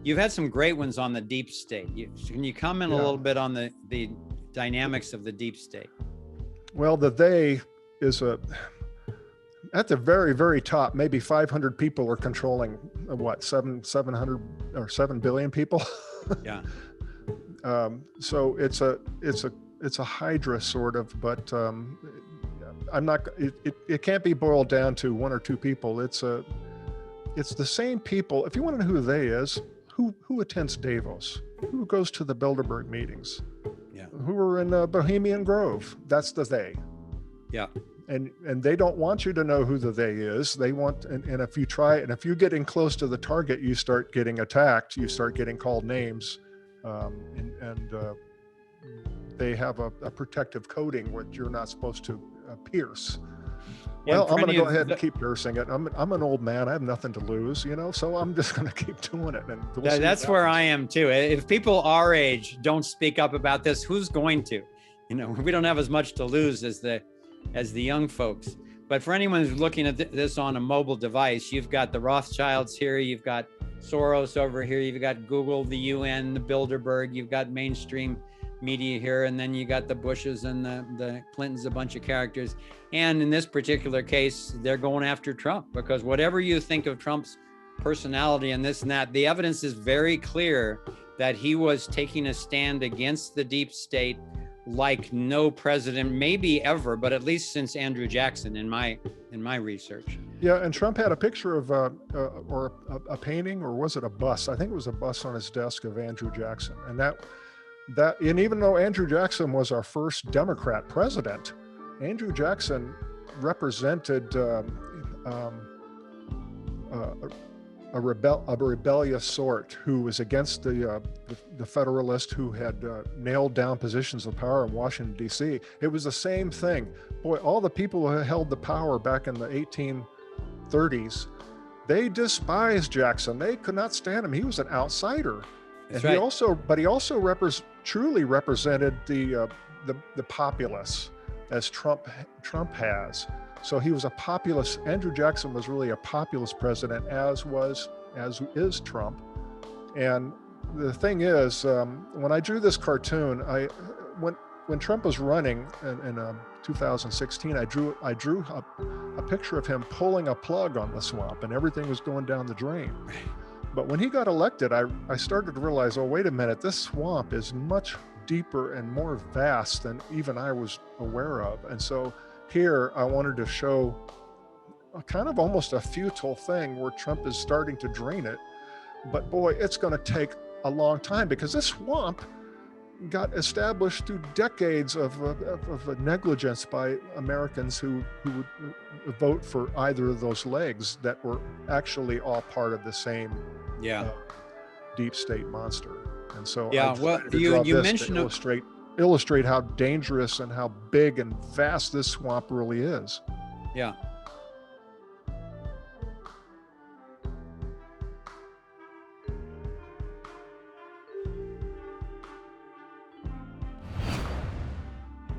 You've had some great ones on the deep state. Can you comment a little bit on the dynamics of the deep state? Well, the they is at the very, very top, maybe 500 people are controlling what, 700 or 7 billion people. Yeah. So it's a hydra sort of, but it can't be boiled down to one or two people. It's the same people. If you want to know who they is, who attends Davos, who goes to the Bilderberg meetings, who are in Bohemian Grove, that's the they. Yeah. And they don't want you to know who the they is. They want, and if you try, and if you get in close to the target, you start getting attacked, you start getting called names, and they have a protective coating which you're not supposed to pierce. Well, I'm going to go ahead and keep piercing it. I'm an old man. I have nothing to lose, so I'm just going to keep doing it. And that's where I am too. If people our age don't speak up about this, who's going to? We don't have as much to lose as the young folks. But for anyone who's looking at this on a mobile device, you've got the Rothschilds here, you've got Soros over here, you've got Google, the UN, the Bilderberg, you've got mainstream media here, and then you got the Bushes and the Clintons, a bunch of characters. And in this particular case, they're going after Trump, because whatever you think of Trump's personality and this and that, the evidence is very clear that he was taking a stand against the deep state like no president, maybe ever, but at least since Andrew Jackson in my research. Yeah, and Trump had a picture of or a painting, or was it a bust? I think it was a bust on his desk of Andrew Jackson, and and even though Andrew Jackson was our first Democrat president, Andrew Jackson represented a rebellious sort who was against the Federalist, who had nailed down positions of power in Washington, D.C. It was the same thing. Boy, all the people who held the power back in the 1830s, they despised Jackson. They could not stand him. He was an outsider. That's and right. he also truly represented the populace, as Trump has. So he was a populist. Andrew Jackson was really a populist president, as is Trump. And the thing is, when I drew this cartoon, when Trump was running in 2016, I drew a picture of him pulling a plug on the swamp, and everything was going down the drain. But when he got elected, I started to realize, oh, wait a minute, this swamp is much deeper and more vast than even I was aware of. And so here I wanted to show a kind of almost a futile thing where Trump is starting to drain it. But boy, it's going to take a long time, because this swamp got established through decades of negligence by Americans who would vote for either of those legs that were actually all part of the same deep state monster. And so you mentioned to illustrate how dangerous and how big and vast this swamp really is. Yeah.